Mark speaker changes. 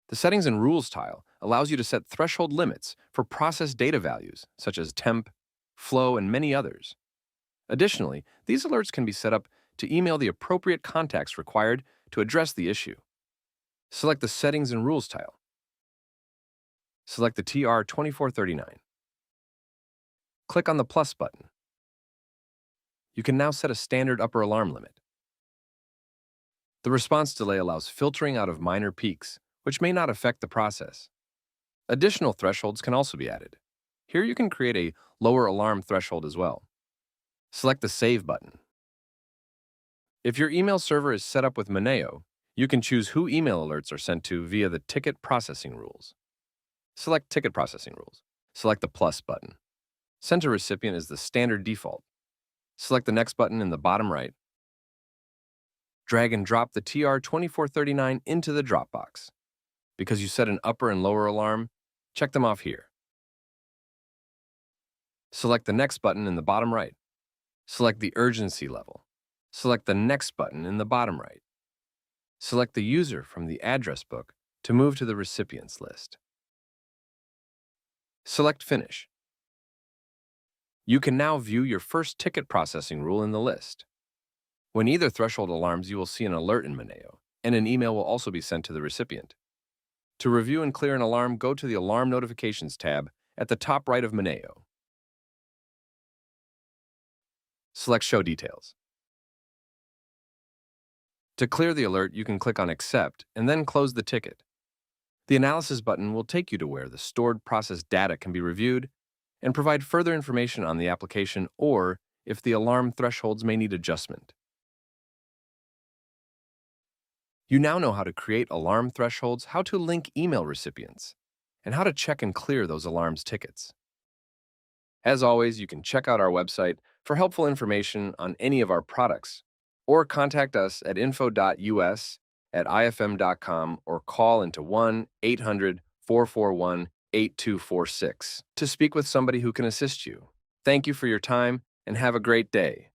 Speaker 1: The Settings and Rules tile allows you to set threshold limits for process data values, such as temp, flow, and many others. Additionally, these alerts can be set up to email the appropriate contacts required to address the issue. Select the Settings and Rules tile. Select the TR2439. Click on the plus button. You can now set a standard upper alarm limit. The response delay allows filtering out of minor peaks, which may not affect the process. Additional thresholds can also be added. Here you can create a lower alarm threshold as well. Select the Save button. If your email server is set up with Moneo, you can choose who email alerts are sent to via the Ticket Processing Rules. Select Ticket Processing Rules. Select the plus button. Send to recipient is the standard default. Select the next button in the bottom right. Drag and drop the TR2439 into the drop box. Because you set an upper and lower alarm, check them off here. Select the next button in the bottom right. Select the urgency level. Select the next button in the bottom right. Select the user from the address book to move to the recipients list. Select Finish. You can now view your first ticket processing rule in the list. When either threshold alarms, you will see an alert in Moneo, and an email will also be sent to the recipient. To review and clear an alarm, go to the Alarm Notifications tab at the top right of Moneo. Select Show Details. To clear the alert, you can click on Accept and then close the ticket. The Analysis button will take you to where the stored process data can be reviewed and provide further information on the application or if the alarm thresholds may need adjustment. You now know how to create alarm thresholds, how to link email recipients, and how to check and clear those alarms tickets. As always, you can check out our website for helpful information on any of our products, or contact us at info.us@ifm.com or call into 1-800-441-8246 to speak with somebody who can assist you. Thank you for your time and have a great day.